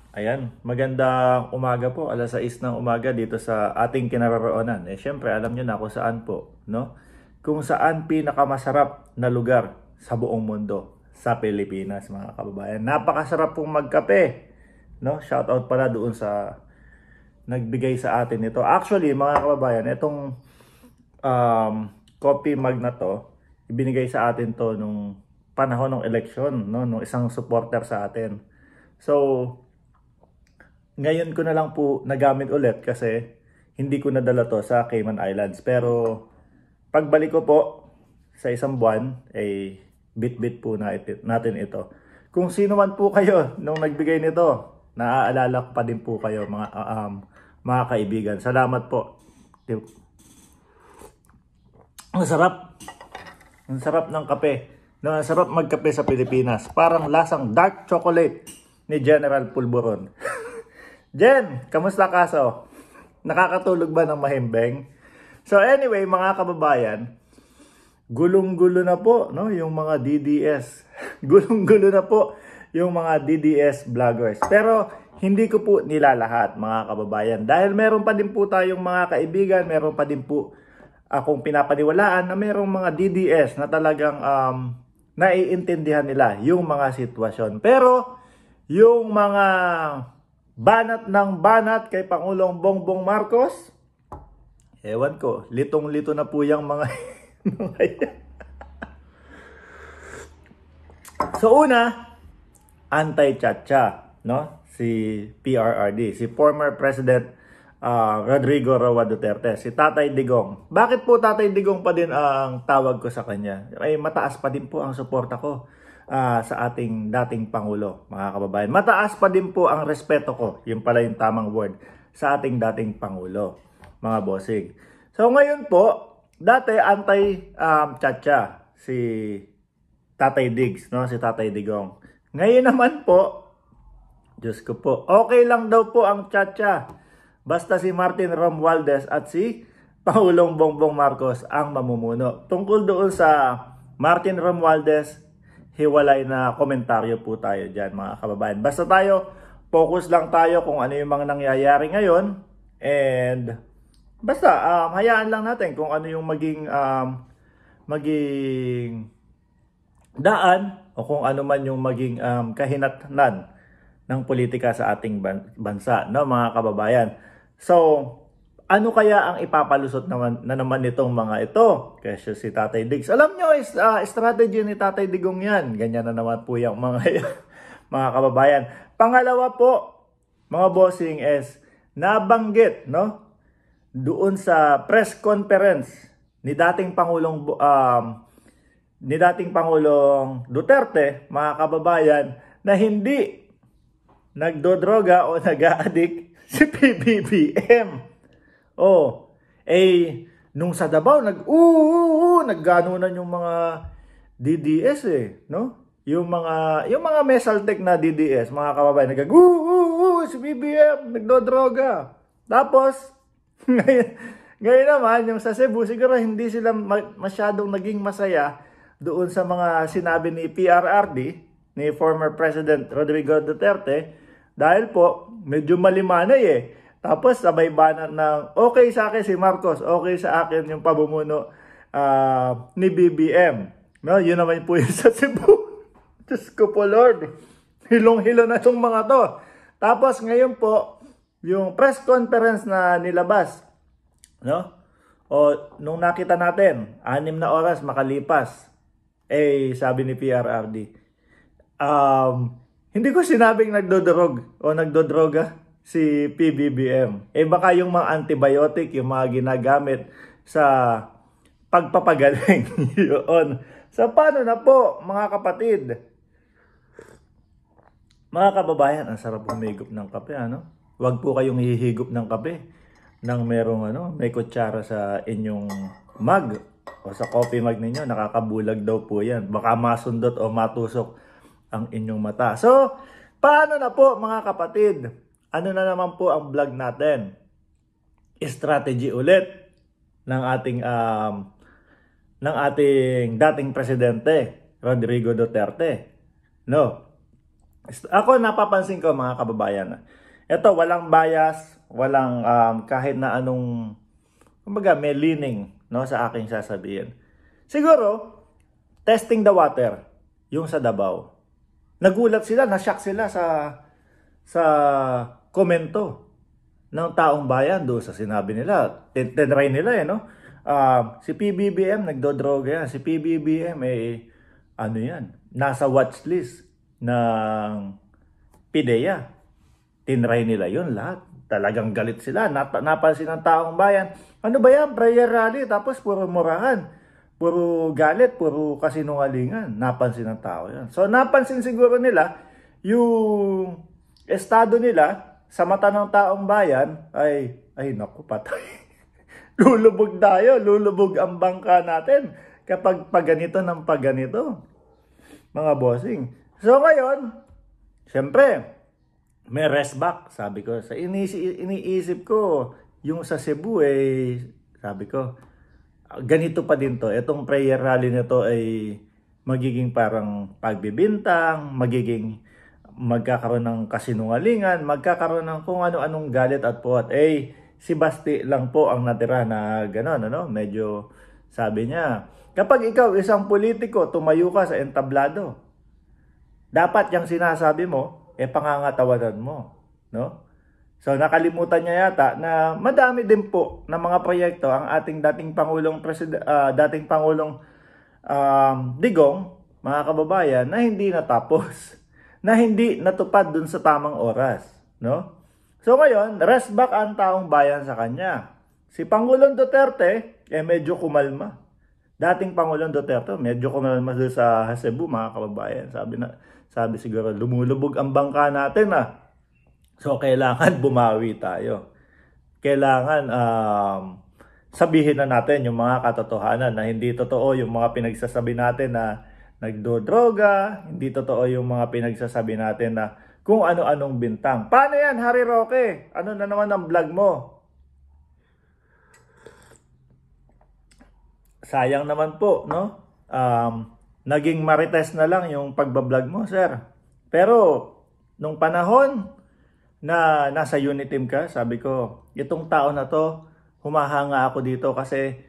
Ayan, magandang umaga po, alas 6 ng umaga dito sa ating kinaroroonan. Syempre, alam nyo na kung saan po, no? Kung saan pinakamasarap na lugar sa buong mundo, sa Pilipinas, mga kababayan. Napakasarap pong magkape, no? Shoutout pala doon sa nagbigay sa atin ito. Actually, mga kababayan, itong um, coffee mug na to, ibinigay sa atin to nung panahon ng eleksyon, no? Nung isang supporter sa atin. So, ngayon ko na lang po nagamit ulit kasi hindi ko nadala to sa Cayman Islands. Pero pagbalik ko po sa isang buwan, ay bit-bit po natin ito. Kung sino man po kayo nung nagbigay nito, naaalala ko pa din po kayo mga kaibigan. Salamat po. Ang sarap. Ang sarap ng kape. No, ang sarap magkape sa Pilipinas. Parang lasang dark chocolate ni General Pulburon. Jen, kamusta kaso? Nakakatulog ba ng mahimbing? So anyway, mga kababayan, gulong-gulo na po, no, yung mga DDS. Gulong-gulo na po yung mga DDS vloggers. Pero hindi ko po nilalahat, mga kababayan. Dahil meron pa din po tayong mga kaibigan, meron pa din po akong pinapaniwalaan na merong mga DDS na talagang naiintindihan nila yung mga sitwasyon. Pero yung mga banat ng banat kay Pangulong Bongbong Marcos, ewan ko, litong-lito na po yung mga So una, anti-chacha, no? Si PRRD, si former President Rodrigo Roa Duterte, si Tatay Digong. Bakit po Tatay Digong pa din ang tawag ko sa kanya? Ay mataas pa din po ang suporta ko sa ating dating Pangulo, mga kababayan. Mataas pa din po ang respeto ko, yung pala yung tamang word, sa ating dating Pangulo, mga bossing. So ngayon po, dati anti-chacha si Tatay Diggs, no? Si Tatay Digong. Ngayon naman po, Diyos ko po, okay lang daw po ang chacha. Basta si Martin Romualdez at si Pangulong Bongbong Marcos ang mamumuno. Tungkol doon sa Martin Romualdez, hiwalay na komentaryo po tayo dyan, mga kababayan. Basta tayo, focus lang tayo kung ano yung mga nangyayari ngayon. And basta, hayaan lang natin kung ano yung maging daan o kung ano man yung maging kahinatnan ng politika sa ating bansa, no, mga kababayan. So, ano kaya ang ipapalusot na naman nitong mga ito? Kasi si Tatay Diggs. Alam nyo, strategy ni Tatay Digong yan. Ganyan na naman po yung mga, mga kababayan. Pangalawa po, mga bossing, is nabanggit, no? Doon sa press conference ni dating Pangulong Duterte, mga kababayan, na hindi nagdodroga o nag-a-addict si PBBM. Oh, nung sa Davao nagganunan yung mga DDS no? Yung mga mesaltek na DDS, mga kababayan, si BBM nagdodroga. Tapos ngayon naman yung sa Cebu, siguro hindi sila masyadong naging masaya doon sa mga sinabi ni PRRD, ni former President Rodrigo Duterte, dahil po medyo malimanay Tapos sabay banat ng okay sa akin si Marcos, okay sa akin yung pamumuno ni BBM. No, yun naman po yung sa Cebu. Diyos ko po Lord, hilong-hilo na itong mga to. Tapos ngayon po, yung press conference na nilabas, no? O nung nakita natin, 6 na oras makalipas, sabi ni PRRD, hindi ko sinabing nagdodrog o nagdodroga si PBBM. Baka yung mga antibiotic, yung mga ginagamit sa pagpapagaling yun. So paano na po, mga kapatid? Mga kababayan, ang sarap humigop ng kape, ano? Huwag po kayong hihigop ng kape nang merong may kutsara sa inyong mug o sa coffee mug ninyo. Nakakabulag daw po yan. Baka masundot o matusok ang inyong mata. So, paano na po, mga kapatid? Ano na naman po ang vlog natin? Strategy ulit ng ating dating presidente Rodrigo Duterte. No. Ako napapansin ko mga kababayan, ito walang bias, walang kahit na anong, kumbaga may leaning no, sa aking sasabihin. Siguro, testing the water, yung sa Davao. Nagulat sila, na-shock sila sa komento ng taong bayan do sa sinabi nila. Tinry nila no. Si PBBM nagdodroga yan. Si PBBM ano yan, nasa watchlist ng PIDEA. Tinry nila yun lahat. Talagang galit sila. Napansin ng taong bayan. Ano ba yan? Prayer rally. Tapos puro murahan. Puro galit. Puro kasinungalingan. Napansin ng tao yan. So napansin siguro nila yung estado nila sa mata ng taong bayan ay naku patay. Lulubog tayo. Lulubog ang bangka natin kapag paganito ng paganito. Mga bossing. So ngayon, syempre, may rest back, sabi ko. Sa iniisip ko, yung sa Cebu sabi ko, ganito pa din to. Itong prayer rally nito ay magiging parang pagbibintang, magkakaroon ng kasinungalingan, magkakaroon ng kung ano-anong galit at puwat. Si Basti lang po ang natira na gano'n, ano? Medyo, sabi niya, kapag ikaw isang politiko, tumayo ka sa entablado, dapat yung sinasabi mo, pangangatawanan mo. No? So nakalimutan niya yata na madami din po na mga proyekto ang ating dating Pangulong Digong, mga kababayan, na hindi natapos. Na hindi natupad dun sa tamang oras. No? So ngayon, rest back ang taong bayan sa kanya. Si Pangulong Duterte, medyo kumalma. Dating Pangulong Duterte, medyo kumalma doon sa Cebu, mga kababayan. Sabi siguro, lumulubog ang bangka natin So, kailangan bumawi tayo. Kailangan sabihin na natin yung mga katotohanan na hindi totoo yung mga pinagsasabi natin na nagdodroga, hindi totoo yung mga pinagsasabi natin na kung ano-anong bintang. Paano yan, Harry Roque? Ano na naman ang vlog mo? Sayang naman po, no? Naging marites na lang yung pagbablog mo, sir. Pero, nung panahon na nasa Uniteam ka, sabi ko, itong tao na to, humahanga ako dito kasi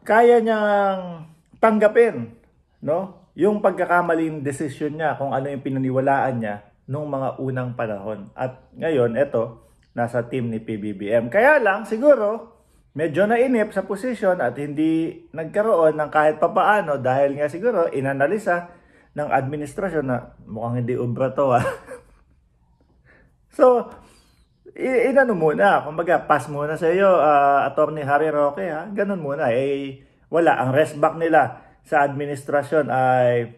kaya niyang tanggapin, no? Yung pagkakamaling desisyon niya, kung ano yung pinaniwalaan niya nung mga unang panahon. At ngayon, eto, nasa team ni PBBM. Kaya lang, siguro, medyo nainip sa posisyon at hindi nagkaroon ng kahit papaano dahil nga siguro inanalisa ng administrasyon na mukhang hindi ubra to So, inano muna, kumbaga pass muna sa iyo, Attorney Harry Roque ganun muna. Wala, ang rest back nila sa administrasyon ay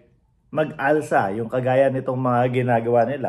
mag-alsa yung kagaya nitong mga ginagawa nila.